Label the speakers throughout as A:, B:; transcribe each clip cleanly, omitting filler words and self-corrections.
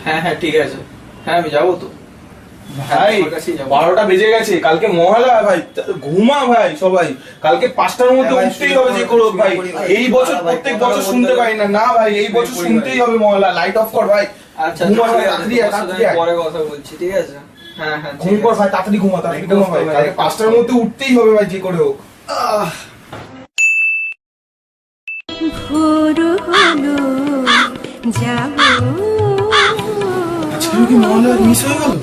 A: হ্যাঁ হ্যাঁ ঠিক আছে, হ্যাঁ আমি যাবো তো
B: ভাই 12টা বেজে গেছে, কালকে মহালয়া ভাই, ঘুমা ভাই সবাই, কালকে 5টার মধ্যে উঠতেই হবে যে করো ভাই। এই বছর প্রত্যেক বছর শুনতে পাই না, না ভাই এই বছর শুনতেই হবে মহালয়া। লাইট অফ কর ভাই।
A: আচ্ছা
B: ঘুমা
A: ঠিক
B: ভাই,
A: আছে,
B: তাড়াতাড়ি
A: তোমার সাথে
B: তাড়াতাড়ি
A: আমি পরে কথা বলছি, ঠিক আছে? হ্যাঁ হ্যাঁ
B: ঘুম কর ভাই, তাড়াতাড়ি ঘুমা, তাড়াতাড়ি ঘুমা ভাই, কালকে 5টার মধ্যে উঠতেই হবে ভাই যে করে হোক।
C: ভোর হলো যাবো।
B: আজকেও কি মহালয়া মিস হয়ে গেল?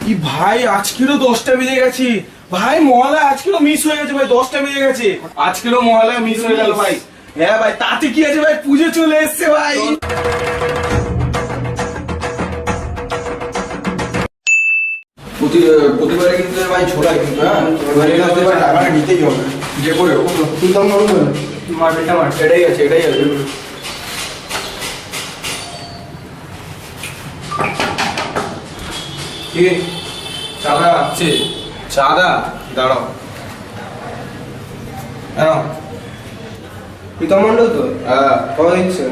B: কি ভাই, আজকেরও 10টা বেজে গেছে ভাই, মহালয়া আজকেরও মিস হয়ে গেছে ভাই, 10টা বেজে গেছে, আজকেরও মহালয়া মিস হয়ে গেল ভাই। হ্যাঁ ভাই, তাতে কি আছে ভাই, পুজো চলে এসছে ভাই।
A: প্রতিবারে কিন্তু ভাই ছোড়াই কিন্তু, হ্যাঁ
B: টাকাটা নিতেই হবে যে করে হোক। তুই তো আমার
A: মার্কেটটা মার, এটাই আছে এটাই আছে।
B: কি চাঁদা আছে? চাঁদা দাঁড়াও, হ্যাঁ
A: প্রীতম মন্ডল তো?
B: হ্যাঁ
A: কত দিচ্ছেন?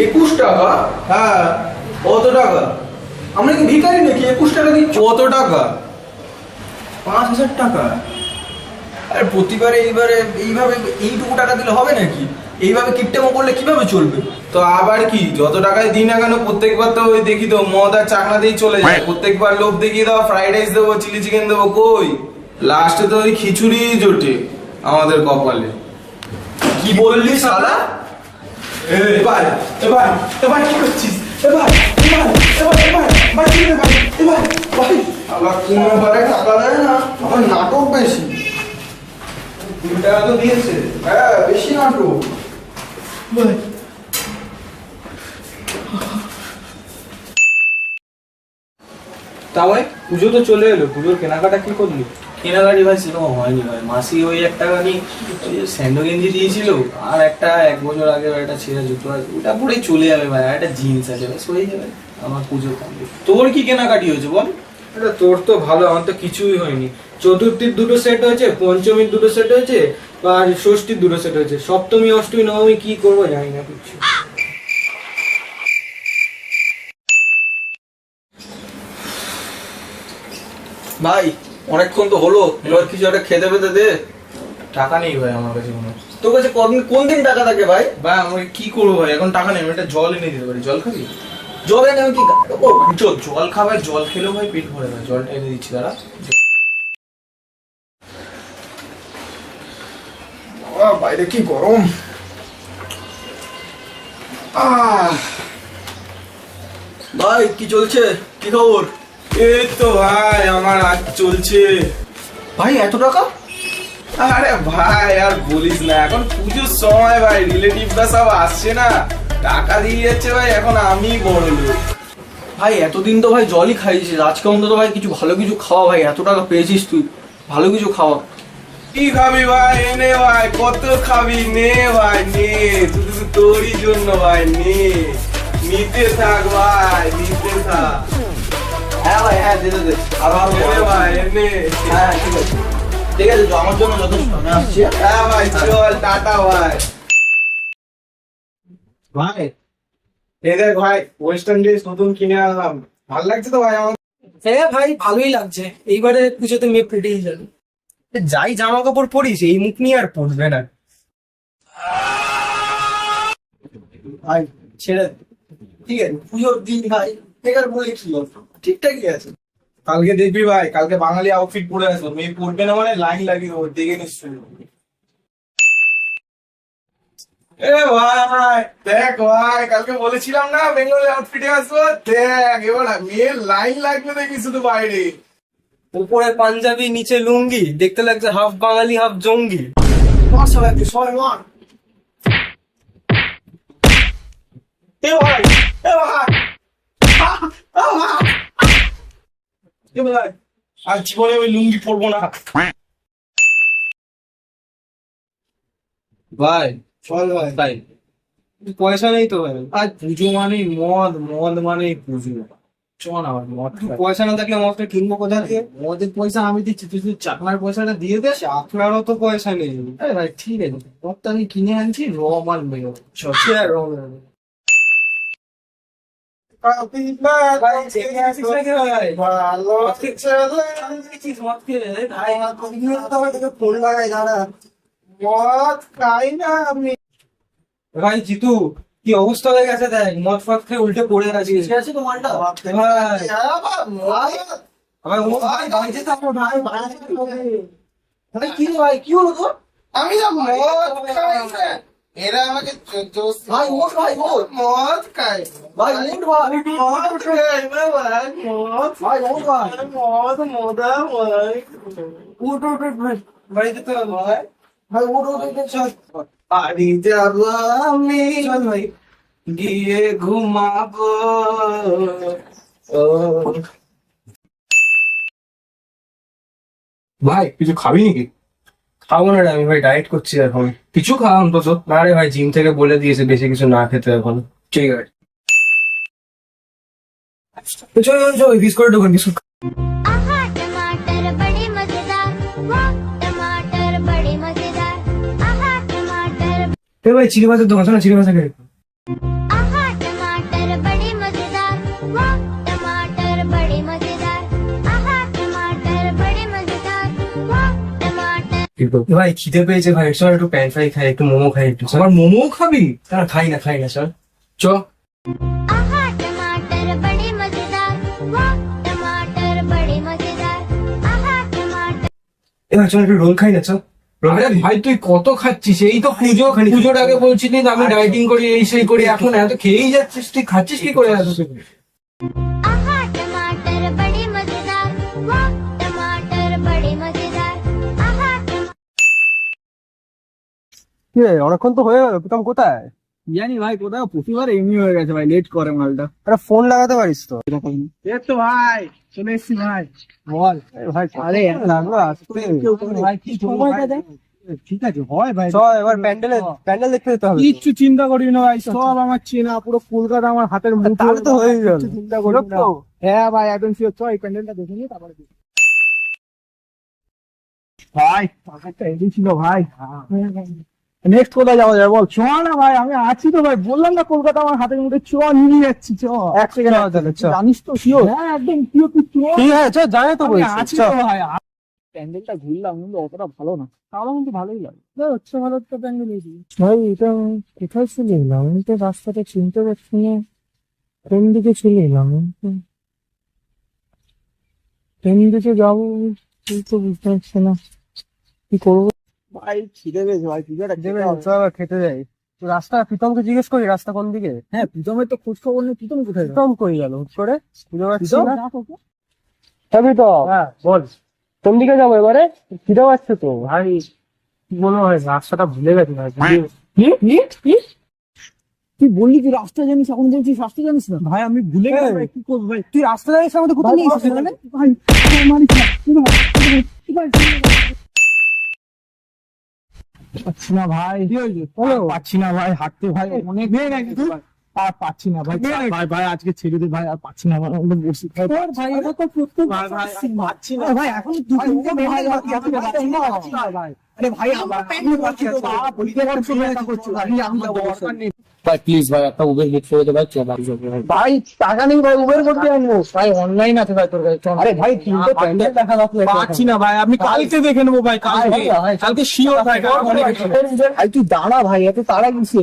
A: 21 টাকা?
B: হ্যাঁ।
A: কত টাকা? আমরা কি ভিখারি নাকি 21 টাকা দিচ্ছি?
B: কত টাকা?
A: 5,000 টাকা। আরে প্রতিবারে এইবারে এইভাবে এইটুকু টাকা দিলে হবে নাকি? এইভাবে কিপটেমো করলে কিভাবে চলবে?
B: তো আবার কি, যত টাকায় দিই না কেন প্রত্যেকবার তো ওই দেখি তো মদ আর চাকনা দিয়ে চলে যায়। প্রত্যেকবার লোভ দেখিয়ে দাও, ফ্রাইড রাইস দেবো, চিলি চিকেন দেবো, কই লাস্টে তো ওই খিচুড়ি জোটে আমাদের কপালে।
A: কি বললি শালা?
B: এবার এবার এবার কি করছিস? এবার এবার এবার এবার ভাই কি রে ভাই, এবার ভাই
A: আবার কোনো বারে টাকা দেয় না, আমার নাটক বেশি। 2 টাকা তো দিয়েছে, হ্যাঁ বেশি নাটক
B: ভাই।
D: তা ভাই পুজো তো চলে এলো, পুজোর কেনাকাটা কি করলি?
A: কেনাকাটি ভাই সেরকম হয়নি ভাই। মাসি ওই একটা খানি স্যান্ডো গেঞ্জি দিয়েছিল, আর একটা 1 বছর আগে একটা ছেঁড়া জুতো আছে, ওটা পরেই চলে যাবে ভাই। আর একটা জিন্স আছে, ব্যাস হয়ে যাবে আমার পুজো কমপ্লিট। তোর কি কেনাকাটি হয়েছে বল?
D: এটা তোর তো ভালো, আমার তো কিছুই হয়নি। চতুর্থীর 2টো সেট হয়েছে, পঞ্চমীর 2টো সেট হয়েছে, আর ষষ্ঠীর 2টো সেট হয়েছে। সপ্তমী অষ্টমী নবমী কি করবো জানি না কিছু।
A: ভাই অনেকক্ষণ তো হলো, এবার কিছু একটা খেতে পেতে দে।
B: টাকা নেই ভাই আমার কাছে কোনো।
A: তোর কাছে কোন দিন টাকা থাকে ভাই?
B: ভাই আমাকে কি করবো ভাই, এখন টাকা নেই, আমি একটা জল এনে দিতে পারি। জল খাবি?
A: জল এনে আমি কি খাবো?
B: জল খাবার, জল খেলেও ভাই পেট ভরে না, জলটা এনে দিচ্ছি দাঁড়া। বাইরে কি গরম।
A: ভাই কি চলছে, কি খবর?
B: এই তো ভাই আমার আজ চলছে।
A: ভাই এত টাকা?
B: আরে ভাই আর বলিস না, এখন পুজোর সময় ভাই, রিলেটিভরা সব আসছে না, টাকা দিয়ে যাচ্ছে ভাই, এখন আমি বড় লোক।
A: ভাই এতদিন তো ভাই জলই খাইছিস, আজকে অন্তত ভাই কিছু ভালো কিছু খাওয়া। ভাই এত টাকা পেয়েছিস তুই, ভালো কিছু খাওয়া।
B: কি খাবি ভাই, এনে ভাই, কত খাবি, নে ভাই নে, শুধু তোরই জন্য ভাই, নে, নিতে থাক ভাই, নিতে থাক।
A: হ্যাঁ ভাই হ্যাঁ, দে দে দে। আর ভালো
B: এনে ভাই এনে।
A: হ্যাঁ ঠিক আছে ঠিক আছে, তো আমার জন্য যথেষ্ট, আমি আসছি।
B: হ্যাঁ ভাই চল, টাটা ভাই।
D: ভাই এই দেখ ভাই, ওয়েস্টার্ন ড্রেস নতুন কিনে আনলাম, ভালো লাগছে তো ভাই আমার?
E: হ্যাঁ ভাই ভালোই লাগছে, এইবারে পুজোতে মেয়ে পেটেই যাবে।
D: যাই জামা কাপড় পরিস এই মুখ নিয়ে আর পরবে না।
E: ভাই ছেড়ে দে। ঠিক আছে পুজোর দিন ভাই, বেকার বলে কি হবে? ঠিকঠাকই আছে।
B: কালকে দেখবি ভাই, কালকে বাঙালি আউটফিট পরে আসবো, মেয়ে পরবে না মানে লাইন লাগিয়ে দেবো, দেখে নিশ্চয়ই। এ ভাই দেখ ভাই, কালকে বলেছিলাম না বেঙ্গলি আউটফিটে আসবো, দেখ এবার মেয়ের লাইন লাগবে দেখি শুধু বাইরে।
D: উপরে পাঞ্জাবি নিচে লুঙ্গি, দেখতে লাগছে হাফ বাঙালি হাফ জঙ্গি।
E: মার সবাইকে, সবাই মার।
B: এ ভাই, এ ভাই, এ ভাই, আর জীবনে ওই লুঙ্গি পরবো না
D: ভাই
E: চল ভাই।
D: তাই পয়সা নেই তো ভাই, আর পুজো মানেই মদ, মদ মানেই পুজো। চ না ভাই, মদ খাই। পয়সা না থাকলে মদটা কিনবো কোথা থেকে? মদের পয়সা আমি দিচ্ছি, তুই শুধু চাকনার পয়সাটা দিয়ে দে। চাকনারও তো পয়সা নেই। আরে ভাই ঠিক আছে, মদটা আমি কিনে আনছি, র মাল মেয়ে র।
B: Happy birthday
A: ভাই, চেকে আসিস নাকি ভাই?
B: ভালো ছেলে।
A: মদ খেয়ে ভাই
E: ফোন লাগাই দাঁড়া।
B: মদ খাই না আমি।
A: ভাই জিতু কি অবস্থা হয়ে গেছে দেখ, মদ ফদ খেয়ে উল্টে পড়ে আছিস।
E: ঠিক আছে তোমারটা?
A: ভাই
B: আবার মদ?
A: ভাই ও ভাই ভাই যেতে হবে ভাই
E: ভাই কি রে ভাই, কি হলো তোর?
B: আমি না মদ খাই না। এরা আমাকে জোস
E: ভাই ওঠ ভাই ওঠ।
B: মদ খাই।
E: ভাই ওঠ ভাই।
B: মদ খাই না ভাই, মদ
E: ভাই ওঠ ভাই।
B: মদ মোদা ভাই।
E: ওঠ ওঠ ওঠ ভাই।
A: বাড়ি যেতে হবে ভাই।
E: ভাই ওঠ ওঠ ওঠ, চল।
A: বাড়ি যাব আমি, চল ভাই গিয়ে ঘুমাবো।
D: ভাই কিছু খাবি নাকি?
A: খাবো না রে, আমি ভাই ডায়েট করছি এখন।
D: কিছু খাওয়া অন্তত।
A: না রে ভাই, জিম থেকে বলে দিয়েছে বেশি কিছু না খেতে এখন। ঠিক আছে তো চল চল চল, বিস্কুট ঢোকান বিস্কুট।
F: आहा टमाटर बड़े मजेदार, वाह टमाटर बड़े मजेदार, आहा टमाटर,
A: এ ভাই চিলি মাছের দোকান, শোনা চিলি মাছ খেয়ে।
F: आहा टमाटर बड़े मजेदार, वाह टमाटर बड़े मजेदार, आहा टमाटर बड़े मजेदार, वाह टमाटर।
A: ভাই খিদে পেয়েছে ভাই, চল একটু প্যান ফ্রাই খাই, একটু মোমো খাই একটু।
D: আবার মোমো খাবি?
A: না খাই না চল।
D: চ।
F: आहा टमाटर बड़े मजेदार, वाह टमाटर बड़े मजेदार, आहा टमाटर।
A: এ ভাই চল একটু রোল খাই না, চল রোল
D: আরে
A: খাই।
D: ভাই তুই কত খাচ্ছিস? এই তো পুজো, পুজোর আগে বলছিলি না আমি ডায়েটিং করি, এই সেই করি, এখন এত খেয়েই যাচ্ছিস, তুই খাচ্ছিস কি করে এত?
F: आहा टमाटर बड़े मजेदार, वाह टमाटर बड़े मजेदार, आहा
E: কি রে, অনেকক্ষণ তো হয়ে গেল, প্রীতম কোথায়?
D: জানি ভাই কোথাও প্রতিবার এমনি হয়ে গেছে ভাই, লেট করে মালটা।
E: একটা ফোন লাগাতে পারিস তো?
D: এই তো ভাই চলে এসছি ভাই।
E: বল ভাই। আরে লাগলো আসতে।
D: ভাই কি সময়টা দেখ। ঠিক আছে হয় ভাই,
E: চ এবার প্যান্ডেল দেখতে যেতে হবে।
D: কিচ্ছু চিন্তা করি না ভাই, সব আমার চেনা, পুরো কলকাতা আমার হাতের মুঠো।
E: তাহলে তো হয়ে গেল।
D: কিচ্ছু চিন্তা করি না। হ্যাঁ ভাই একদম শিওর, চ এই প্যান্ডেলটা দেখে নিয়ে তারপরে দেখি। ভাই একটা এডি ছিল ভাই। নেক্সট কোথায় যাওয়া যায় বল? চ না ভাই, আমি আছি তো ভাই, বললাম না কলকাতা আমার হাতের মধ্যে, চ নিয়ে যাচ্ছি চ।
E: এক সেকেন্ড তাহলে চ।
D: জানিস তো শিওর? হ্যাঁ একদম শিওর, তুই চ।
E: ঠিক আছে চ, জানে তো
D: আমি
E: বলছি।
D: আছি
E: চ।
D: তো ভাই। প্যান্ডেলটা ঘুরলাম কিন্তু অতটা ভালো না, তাহলে কিন্তু ভালোই লাগে। হচ্ছে ভালো একটা প্যান্ডেল হয়েছে ভাই। এটা কোথায় চলে এলাম? আমি তো রাস্তাটা চিনতে পারছি না, কোন দিকে চলে এলাম? কোন দিকে যাবো তুই তো বুঝতে পারছি না, কি করবো
E: ভাই খিদে পেয়েছে ভাই, পিজাটা
D: দেবে,
E: খেতে হবে।
D: চল আবার খেতে যাই।
E: তো রাস্তা প্রীতমকে জিজ্ঞেস করি রাস্তা কোন দিকে।
D: হ্যাঁ প্রীতমের তো খোঁজ খবর নেই, প্রীতম কোথায় গেল?
E: প্রীতম কই গেল হুট করে, খুঁজে পাচ্ছি
D: প্রীতম?
E: না। তো
D: হ্যাঁ
E: বল কোন দিকে যাবো এবারে? খিদে পাচ্ছে তো।
D: ভাই কি বলবো ভাই, রাস্তাটা ভুলে গেছি ভাই। তুই বললি তুই রাস্তা জানিস, এখন বলছিস রাস্তা জানিস না? ভাই আমি ভুলে গেছি ভাই, কি করবো ভাই?
E: তুই রাস্তা জানিস আমাদের কোথায় নিয়ে এসেছিস মানে?
D: ভাই মানিস না, পাচ্ছি না ভাই, কি হয়েছে? পাচ্ছি না ভাই, হাঁটতে ভাই অনেক আর পাচ্ছি না ভাই। ভাই ভাই আজকে ছেড়ে দে ভাই, আর পাচ্ছি না ভাই, আমরা বসি ভাই। ভাই এটা তো প্রত্যেক ভাই পাচ্ছি না ভাই, এখন দু তিনটে ভাই ভাই। আরে ভাই আমরা বলতে পারছি না, এটা করছি ভাই, আমরা দরকার নেই
E: ভাই প্লিজ ভাই একটা উবের বুক করে দে ভাই, চল বাড়ি যাবো ভাই।
D: ভাই। টাকা নেই ভাই, উবের করতে আনবো ভাই, অনলাইন আছে ভাই তোর কাছে।
E: আরে ভাই তিনটে প্যান্ডেল দেখা যাচ্ছে।
D: পাচ্ছি না ভাই, আমি কালকে দেখে নেবো ভাই, কালকে কালকে শিওর ভাই।
E: ভাই তুই দাঁড়া ভাই, এত তাড়া কিসে?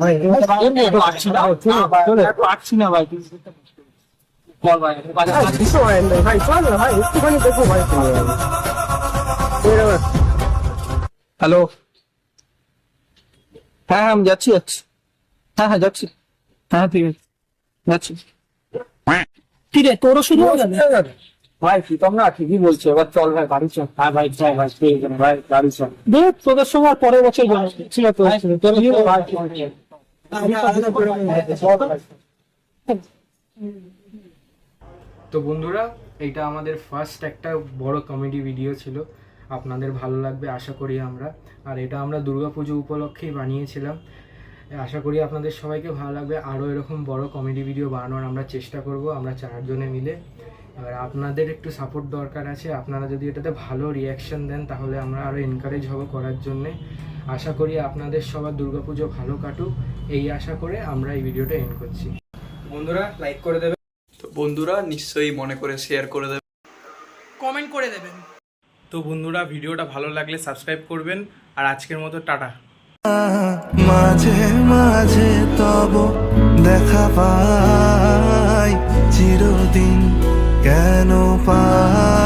E: ভাই
D: পাচ্ছি না, পাচ্ছি না ভাই। বল ভাই
E: ভাই চল না ভাই, একটুখানি দেখো ভাই।
D: হ্যালো।
E: হ্যাঁ আমি যাচ্ছি হ্যাঁ যাচ্ছি।
D: হ্যাঁ ঠিক আছে
E: যাচ্ছি।
D: কি রে তোরও শুরু হয়ে গেল?
E: ভাই প্রীতম না ঠিকই বলছে, এবার চল ভাই বাড়ি চল।
D: হ্যাঁ ভাই চল ভাই, পেয়ে গেলাম ভাই, গাড়ি চল।
E: দেখ তোদের সঙ্গে আর পরের বছর যাবো। ছিল তো
G: তো বন্ধুরা, এটা আমাদের ফার্স্ট একটা বড় কমেডি ভিডিও ছিল, আপনাদের ভালো লাগবে আশা করি আমরা। আর এটা আমরা দুর্গাপুজো উপলক্ষেই বানিয়েছিলাম, আশা করি আপনাদের সবাইকে ভালো লাগবে। আরও এরকম বড় কমেডি ভিডিও বানানোর আমরা চেষ্টা করব, আমরা চারজনে মিলে। এবার আপনাদের একটু সাপোর্ট দরকার আছে, আপনারা যদি এটাতে ভালো রিয়াকশন দেন তাহলে আমরা আরও এনকারেজ হব করার জন্যে। আশা করি আপনাদের সবার দুর্গাপুজো ভালো কাটুক, এই আশা করে আমরা এই ভিডিওটা এন্ড করছি। বন্ধুরা লাইক করে দেবে,
H: তো বন্ধুরা নিশ্চয়ই মনে করে শেয়ার করে দেবে।
I: কমেন্ট করে দেবেন।
G: তো বন্ধুরা ভিডিওটা ভালো লাগলে সাবস্ক্রাইব করবেন, আর আজকের মতো টাটা।
J: মাঝে মাঝে তব দেখা পাই চিরদিন কেন পাই।